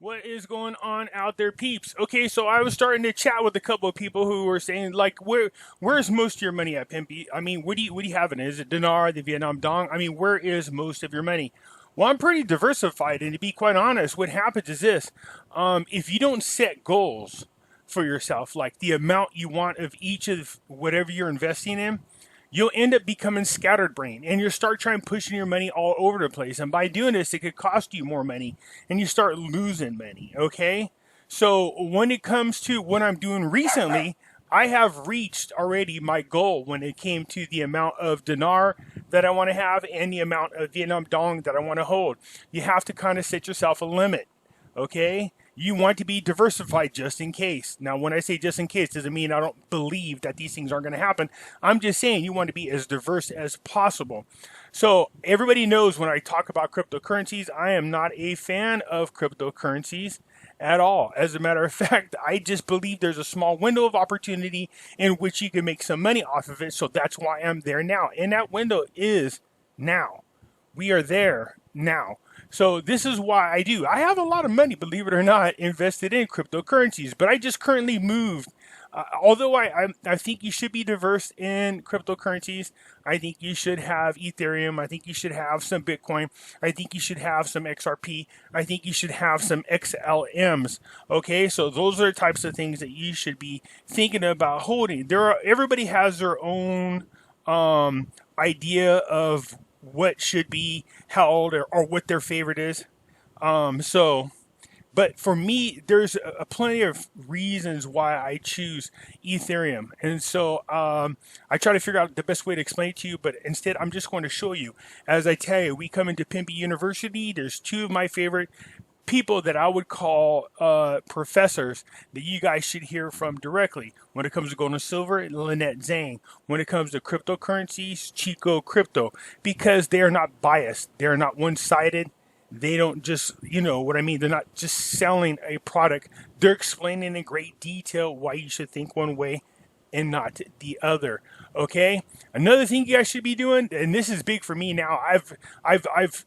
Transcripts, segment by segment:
What is going on out there, peeps? Okay, so I was starting to chat with a couple of people who were saying, like, where's most of your money at, Pimpy? I mean, what do you have in it? Is it dinar, the Vietnam dong? I mean, where is most of your money? Well, I'm pretty diversified, and to be quite honest, what happens is this: if you don't set goals for yourself, like the amount you want of each of whatever you're investing in, you'll end up becoming scattered brain and you start trying pushing your money all over the place. And by doing this, it could cost you more money and you start losing money. Okay. So when it comes to what I'm doing recently, I have reached already my goal when it came to the amount of dinar that I want to have and the amount of Vietnam dong that I want to hold. You have to kind of set yourself a limit. Okay. You want to be diversified just in case. Now, when I say just in case, doesn't mean I don't believe that these things aren't going to happen. I'm just saying you want to be as diverse as possible. So everybody knows when I talk about cryptocurrencies, I am not a fan of cryptocurrencies at all. As a matter of fact, I just believe there's a small window of opportunity in which you can make some money off of it. So that's why I'm there now. And that window is now. We are there now. So this is why I do. I have a lot of money, believe it or not, invested in cryptocurrencies, but I just currently moved. Although I think you should be diverse in cryptocurrencies. I think you should have Ethereum. I think you should have some Bitcoin. I think you should have some XRP. I think you should have some XLMs. Okay, so those are the types of things that you should be thinking about holding. Everybody has their own idea of what should be held or what their favorite is. But for me, there's plenty of reasons why I choose Ethereum. And so I try to figure out the best way to explain it to you, but instead I'm just going to show you. As I tell you, we come into Pimpy University. There's two of my favorite people that I would call professors that you guys should hear from directly. When it comes to gold and silver, Lynette Zhang. When it comes to cryptocurrencies, Chico Crypto. Because they are not biased. They are not one-sided. They don't just, you know what I mean? They're not just selling a product. They're explaining in great detail why you should think one way and not the other. Okay? Another thing you guys should be doing, and this is big for me now, I've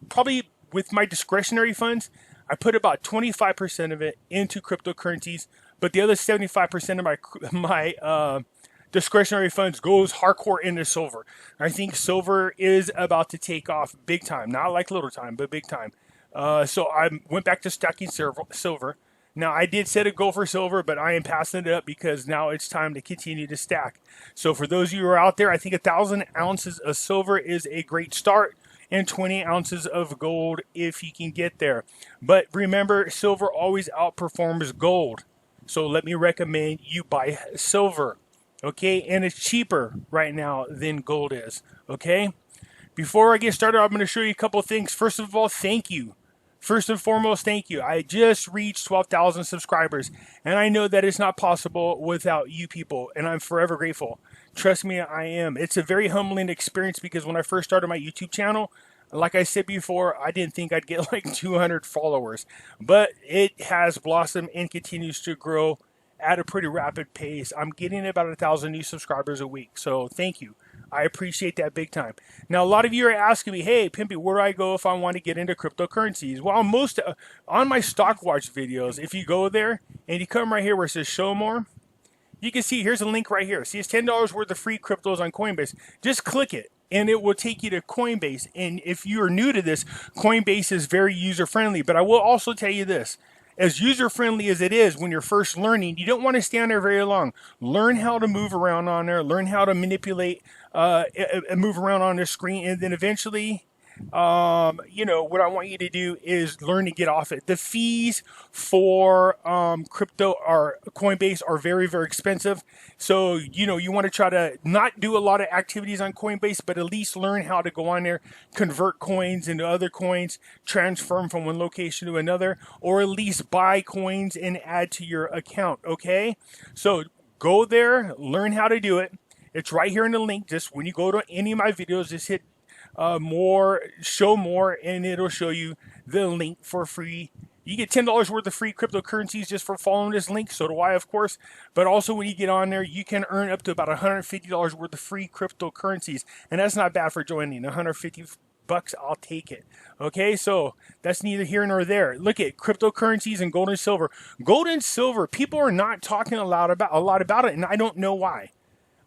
probably, with my discretionary funds, I put about 25% of it into cryptocurrencies, but the other 75% of my discretionary funds goes hardcore into silver. I think silver is about to take off big time, not like little time, but big time. So I went back to stacking silver. Now, I did set a goal for silver, but I am passing it up because now it's time to continue to stack. So for those of you who are out there, I think 1,000 ounces of silver is a great start, and 20 ounces of gold if you can get there. But remember, silver always outperforms gold. So let me recommend you buy silver. Okay, and it's cheaper right now than gold is. Okay, before I get started, I'm going to show you a couple of things. First of all, thank you. First and foremost, thank you. I just reached 12,000 subscribers, and I know that it's not possible without you people, and I'm forever grateful. Trust me, I am. It's a very humbling experience because when I first started my YouTube channel, like I said before, I didn't think I'd get like 200 followers, but it has blossomed and continues to grow at a pretty rapid pace. I'm getting about 1,000 new subscribers a week, so thank you. I appreciate that big time. Now, a lot of you are asking me, hey, Pimpy, where do I go if I want to get into cryptocurrencies? Well, on my Stock Watch videos, if you go there and you come right here where it says show more, you can see here's a link right here. See, it's $10 worth of free cryptos on Coinbase. Just click it and it will take you to Coinbase. And if you are new to this, Coinbase is very user-friendly. But I will also tell you this. As user-friendly as it is when you're first learning, you don't want to stay on there very long. Learn how to move around on there. Learn how to manipulate and move around on the screen. And then eventually, what I want you to do is learn to get off it. The fees for crypto or Coinbase are very, very expensive. So, you want to try to not do a lot of activities on Coinbase, but at least learn how to go on there, convert coins into other coins, transfer them from one location to another, or at least buy coins and add to your account. Okay. So go there, learn how to do it. It's right here in the link. Just when you go to any of my videos, just hit show more, and it'll show you the link for free. You get $10 worth of free cryptocurrencies just for following this link. So do I, of course. But also when you get on there, you can earn up to about $150 worth of free cryptocurrencies. And that's not bad for joining. $150 bucks, I'll take it. Okay, so that's neither here nor there. Look at cryptocurrencies and gold and silver. Gold and silver, people are not talking a lot about it, and I don't know why.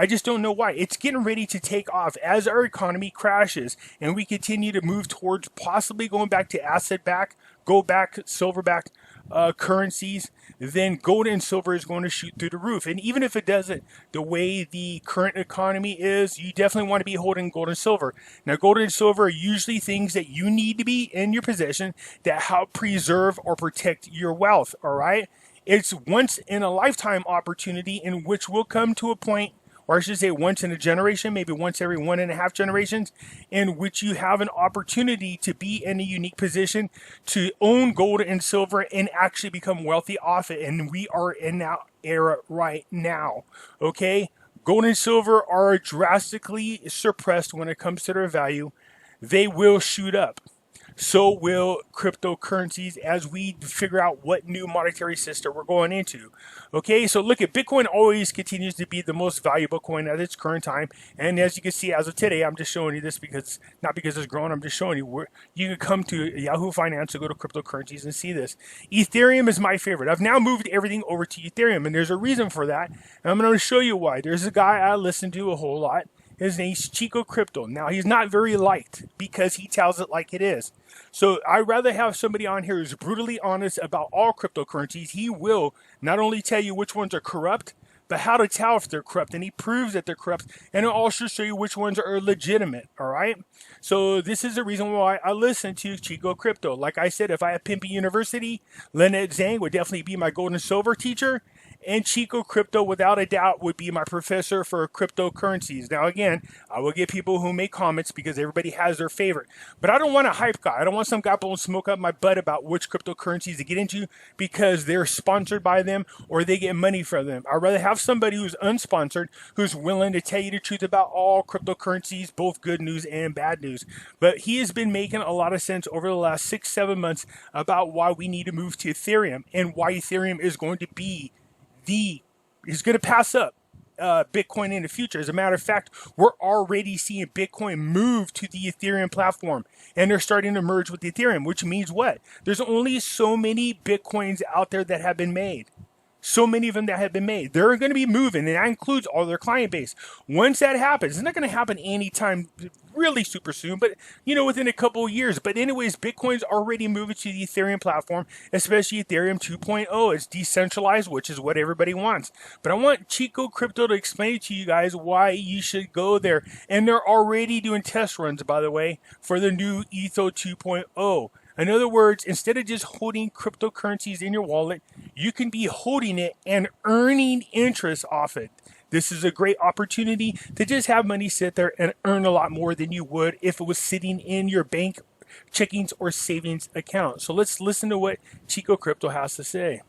I just don't know why. It's getting ready to take off as our economy crashes and we continue to move towards possibly going back to asset-backed, gold-backed, silver-backed currencies. Then gold and silver is going to shoot through the roof. And even if it doesn't, the way the current economy is, you definitely want to be holding gold and silver. Now, gold and silver are usually things that you need to be in your possession that help preserve or protect your wealth, all right? It's once in a lifetime opportunity in which we'll come to a point, or I should say once in a generation, maybe once every 1.5 generations, in which you have an opportunity to be in a unique position to own gold and silver and actually become wealthy off it. And we are in that era right now, okay? Gold and silver are drastically suppressed when it comes to their value. They will shoot up. So will cryptocurrencies as we figure out what new monetary system we're going into. Okay, so look at Bitcoin always continues to be the most valuable coin at its current time. And as you can see, as of today, I'm just showing you this because, not because it's growing, I'm just showing you where you can come to Yahoo Finance to go to cryptocurrencies and see this. Ethereum is my favorite. I've now moved everything over to Ethereum, and there's a reason for that. And I'm going to show you why. There's a guy I listen to a whole lot. His name's Chico Crypto. Now, he's not very liked because he tells it like it is. So I'd rather have somebody on here who's brutally honest about all cryptocurrencies. He will not only tell you which ones are corrupt, but how to tell if they're corrupt. And he proves that they're corrupt. And he'll also show you which ones are legitimate. All right. So this is the reason why I listen to Chico Crypto. Like I said, if I had Pimpy University, Lynette Zhang would definitely be my gold and silver teacher. And Chico Crypto, without a doubt, would be my professor for cryptocurrencies. Now, again, I will get people who make comments because everybody has their favorite. But I don't want a hype guy. I don't want some guy blowing smoke up my butt about which cryptocurrencies to get into because they're sponsored by them or they get money from them. I'd rather have somebody who's unsponsored, who's willing to tell you the truth about all cryptocurrencies, both good news and bad news. But he has been making a lot of sense over the last 6-7 months about why we need to move to Ethereum and why Ethereum is going to be is going to pass up Bitcoin in the future. As a matter of fact, we're already seeing Bitcoin move to the Ethereum platform, and they're starting to merge with Ethereum, which means what? There's only so many Bitcoins out there that have been made. So many of them that have been made. They're going to be moving, and that includes all their client base. Once that happens, it's not going to happen anytime really super soon, but, you know, within a couple of years. But anyways, Bitcoin's already moving to the Ethereum platform, especially Ethereum 2.0. It's decentralized, which is what everybody wants. But I want Chico Crypto to explain to you guys why you should go there. And they're already doing test runs, by the way, for the new Etho 2.0. In other words, instead of just holding cryptocurrencies in your wallet, you can be holding it and earning interest off it. This is a great opportunity to just have money sit there and earn a lot more than you would if it was sitting in your bank checkings or savings account. So let's listen to what Chico Crypto has to say.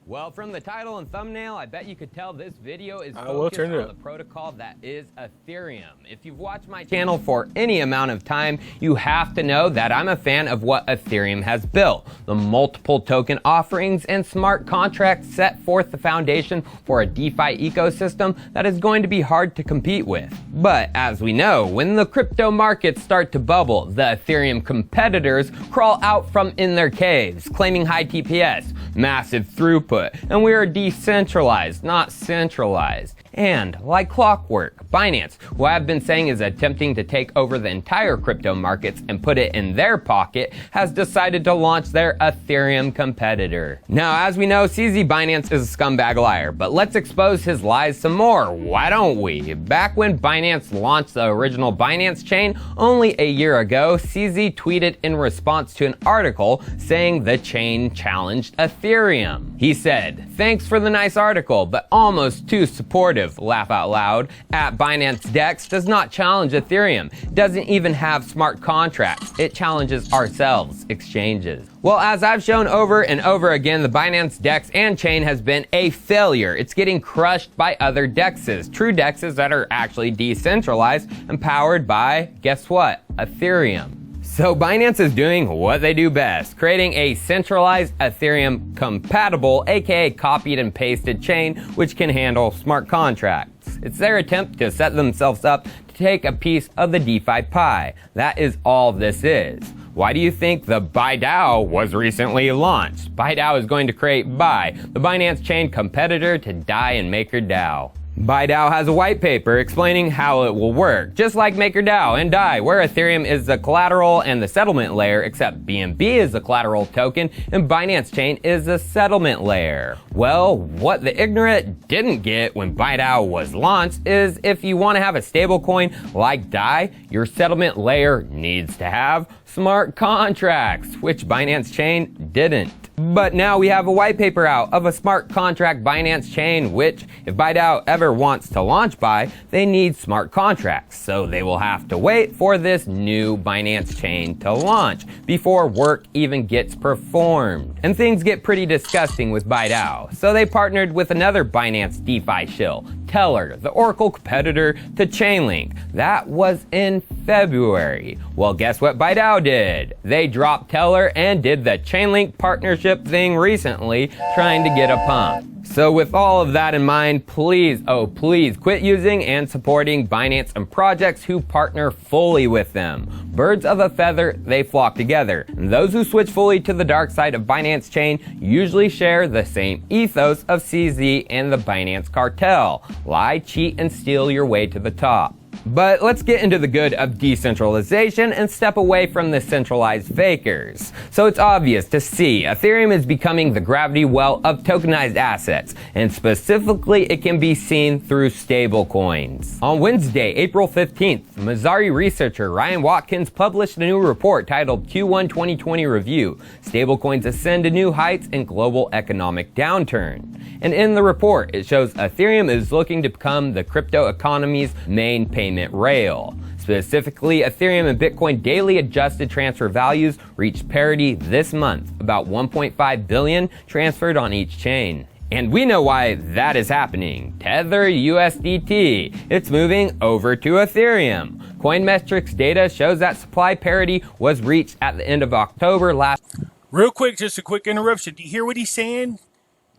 Well, from the title and thumbnail, I bet you could tell this video is focused on the protocol that is Ethereum. If you've watched my channel for any amount of time, you have to know that I'm a fan of what Ethereum has built. The multiple token offerings and smart contracts set forth the foundation for a DeFi ecosystem that is going to be hard to compete with. But as we know, when the crypto markets start to bubble, the Ethereum competitors crawl out from in their caves, claiming high TPS, massive throughput, and we are decentralized, not centralized. And like clockwork, Binance, who I've been saying is attempting to take over the entire crypto markets and put it in their pocket, has decided to launch their Ethereum competitor. Now, as we know, CZ Binance is a scumbag liar, but let's expose his lies some more, why don't we? Back when Binance launched the original Binance chain only a year ago, CZ tweeted in response to an article saying the chain challenged Ethereum. He said, "Thanks for the nice article, but almost too supportive, laugh out loud. At Binance DEX does not challenge Ethereum, doesn't even have smart contracts. It challenges ourselves, exchanges." Well, as I've shown over and over again, the Binance DEX and chain has been a failure. It's getting crushed by other DEXs, true DEXs that are actually decentralized and powered by, guess what, Ethereum. So Binance is doing what they do best, creating a centralized Ethereum compatible, aka copied and pasted chain, which can handle smart contracts. It's their attempt to set themselves up to take a piece of the DeFi pie. That is all this is. Why do you think the BaiDAO was recently launched? BaiDAO is going to create Bai, the Binance chain competitor to DAI and MakerDAO. BaiDAO has a white paper explaining how it will work, just like MakerDAO and DAI, where Ethereum is the collateral and the settlement layer, except BNB is the collateral token and Binance Chain is the settlement layer. Well, what the ignorant didn't get when BaiDAO was launched is if you want to have a stablecoin like DAI, your settlement layer needs to have smart contracts, which Binance Chain didn't. But now we have a white paper out of a smart contract Binance Chain, which if BaiDAO ever wants to launch Bai, they need smart contracts. So they will have to wait for this new Binance Chain to launch before work even gets performed. And things get pretty disgusting with BaiDAO. So they partnered with another Binance DeFi shill, Teller, the Oracle competitor to Chainlink. That was in February. Well, guess what BaiDAO did? They dropped Teller and did the Chainlink partnership thing recently, trying to get a pump. So with all of that in mind, please, oh please, quit using and supporting Binance and projects who partner fully with them. Birds of a feather, they flock together. And those who switch fully to the dark side of Binance Chain usually share the same ethos of CZ and the Binance cartel. Lie, cheat, and steal your way to the top. But let's get into the good of decentralization and step away from the centralized fakers. So it's obvious to see Ethereum is becoming the gravity well of tokenized assets, and specifically it can be seen through stablecoins. On Wednesday, April 15th, Mazari researcher Ryan Watkins published a new report titled Q1 2020 Review: Stablecoins Ascend to New Heights in Global Economic Downturn. And in the report, it shows Ethereum is looking to become the crypto economy's main payment rail. Specifically, Ethereum and Bitcoin daily adjusted transfer values reached parity this month, about 1.5 billion transferred on each chain. And we know why that is happening. Tether USDT, it's moving over to Ethereum. Coinmetrics data shows that supply parity was reached at the end of October last. Real quick, just a quick interruption. Do you hear what he's saying?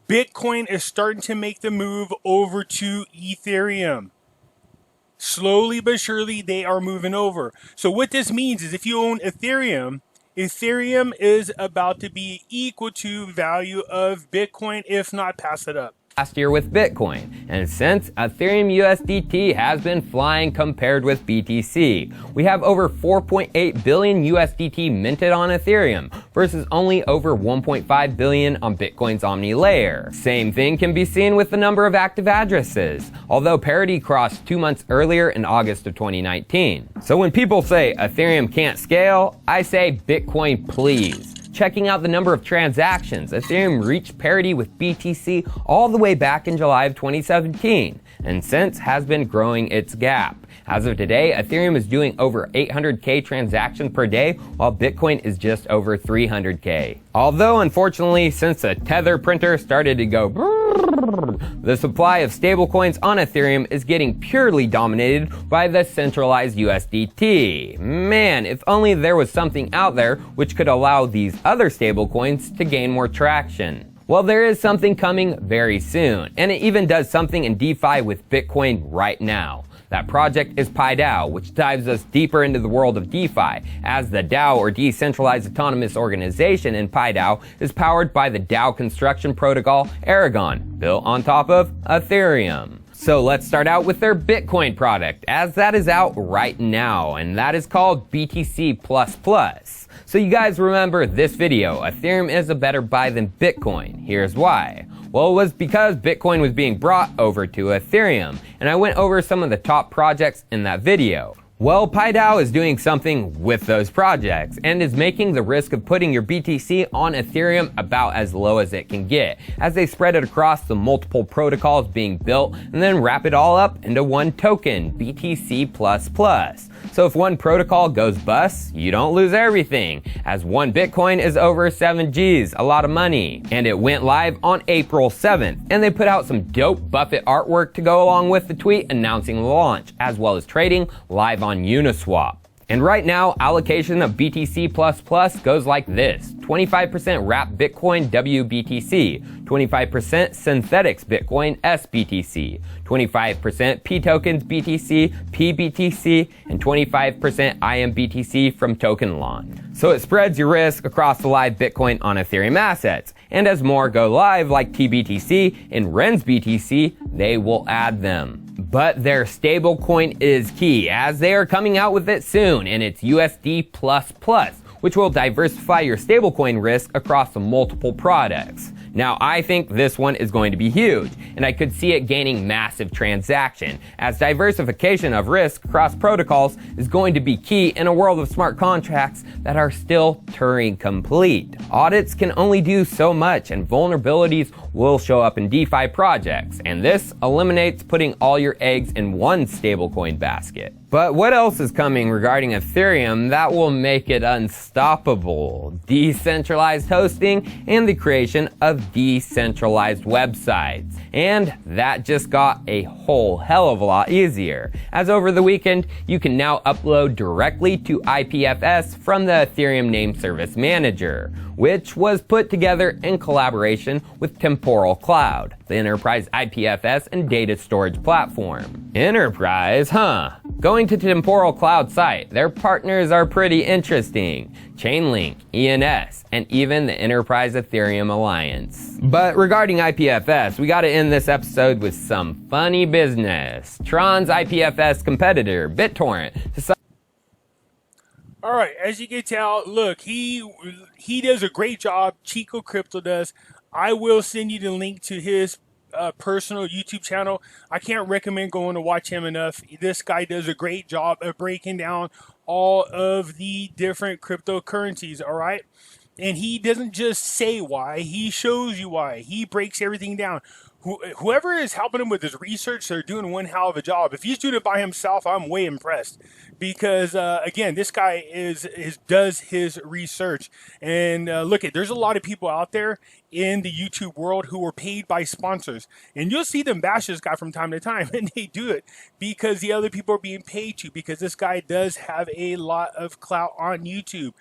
Bitcoin is starting to make the move over to Ethereum. Slowly but surely, they are moving over. So what this means is if you own Ethereum, Ethereum is about to be equal to value of Bitcoin, if not pass it up. Last year with Bitcoin, and since Ethereum USDT has been flying compared with BTC. We have over 4.8 billion USDT minted on Ethereum versus only over 1.5 billion on Bitcoin's Omni layer. Same thing can be seen with the number of active addresses, although parity crossed 2 months earlier in August of 2019. So when people say Ethereum can't scale, I say Bitcoin please. Checking out the number of transactions, Ethereum reached parity with BTC all the way back in July of 2017, and since has been growing its gap. As of today, Ethereum is doing over 800k transactions per day, while Bitcoin is just over 300k. Although, unfortunately, since the Tether printer started to go brrrr, the supply of stablecoins on Ethereum is getting purely dominated by the centralized USDT. Man, if only there was something out there which could allow these other stablecoins to gain more traction. Well, there is something coming very soon, and it even does something in DeFi with Bitcoin right now. That project is PaiDAO, which dives us deeper into the world of DeFi, as the DAO, or Decentralized Autonomous Organization, in PaiDAO is powered by the DAO construction protocol Aragon, built on top of Ethereum. So let's start out with their Bitcoin product, as that is out right now, and that is called BTC++. So you guys remember this video, Ethereum is a better buy than Bitcoin. Here's why. Well, it was because Bitcoin was being brought over to Ethereum, and I went over some of the top projects in that video. Well, PaiDAO is doing something with those projects and is making the risk of putting your BTC on Ethereum about as low as it can get, as they spread it across the multiple protocols being built and then wrap it all up into one token, BTC++. So if one protocol goes bust, you don't lose everything, as one Bitcoin is over 7 Gs, a lot of money. And it went live on April 7th, and they put out some dope Buffett artwork to go along with the tweet announcing the launch, as well as trading live on Uniswap. And right now, allocation of BTC++ goes like this: 25% wrapped Bitcoin WBTC, 25% synthetics Bitcoin SBTC, 25% P tokens BTC PBTC, and 25% IMBTC from token launch. So it spreads your risk across the live Bitcoin on Ethereum assets. And as more go live like TBTC and RensBTC, they will add them. But their stablecoin is key, as they are coming out with it soon, and it's USD++, which will diversify your stablecoin risk across multiple products. Now, I think this one is going to be huge, and I could see it gaining massive traction, as diversification of risk across protocols is going to be key in a world of smart contracts that are still Turing complete. Audits can only do so much, and vulnerabilities will show up in DeFi projects, and this eliminates putting all your eggs in one stablecoin basket. But what else is coming regarding Ethereum that will make it unstoppable? Decentralized hosting and the creation of decentralized websites. And that just got a whole hell of a lot easier, as over the weekend you can now upload directly to IPFS from the Ethereum Name Service Manager, which was put together in collaboration with Temporal Cloud, the enterprise IPFS and data storage platform. Enterprise, huh? Going to Temporal Cloud site, their partners are pretty interesting: Chainlink, ENS, and even the Enterprise Ethereum Alliance. But regarding IPFS, we gotta end this episode with some funny business. Tron's IPFS competitor, BitTorrent, All right, as you can tell, look, he does a great job. Chico Crypto does. I will send you the link to his personal YouTube channel. I can't recommend going to watch him enough. This guy does a great job of breaking down all of the different cryptocurrencies, all right? And he doesn't just say why, he shows you why. He breaks everything down. Whoever is helping him with his research, they're doing one hell of a job. If he's doing it by himself, I'm way impressed, because again, this guy does his research. And look, there's a lot of people out there in the YouTube world who are paid by sponsors, and you'll see them bash this guy from time to time, and they do it because the other people are being paid to, because this guy does have a lot of clout on YouTube.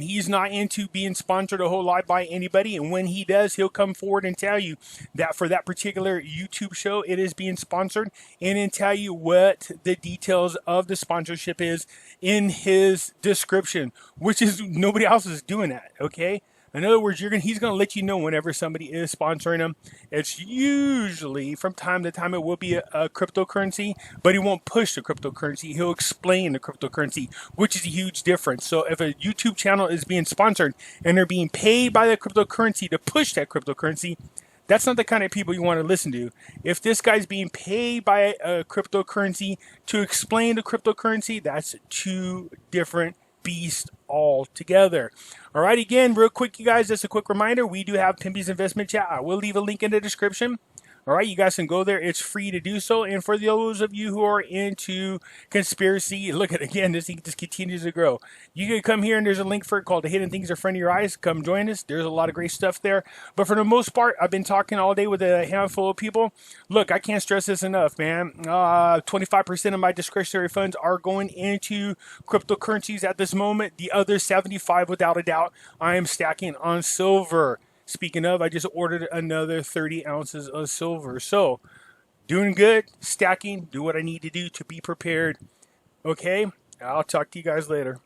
He's not into being sponsored a whole lot by anybody, and when he does, he'll come forward and tell you that for that particular YouTube show, it is being sponsored, and then tell you what the details of the sponsorship is in his description, which is nobody else is doing that, okay? In other words, he's going to let you know whenever somebody is sponsoring him. It's usually, from time to time, it will be a cryptocurrency, but he won't push the cryptocurrency. He'll explain the cryptocurrency, which is a huge difference. So if a YouTube channel is being sponsored and they're being paid by the cryptocurrency to push that cryptocurrency, that's not the kind of people you want to listen to. If this guy's being paid by a cryptocurrency to explain the cryptocurrency, that's two different beast altogether. All right, again, real quick, you guys, just a quick reminder, we do have Pimpy's investment chat. I will leave a link in the description. All right, you guys can go there. It's free to do so. And for those of you who are into conspiracy, look at, again, this continues to grow. You can come here and there's a link for it called The Hidden Things in Front of Your Eyes. Come join us. There's a lot of great stuff there. But for the most part, I've been talking all day with a handful of people. Look, I can't stress this enough, man. 25% of my discretionary funds are going into cryptocurrencies at this moment. The other 75, without a doubt, I am stacking on silver. Speaking of, I just ordered another 30 ounces of silver. So, doing good, stacking, do what I need to do to be prepared. Okay, I'll talk to you guys later.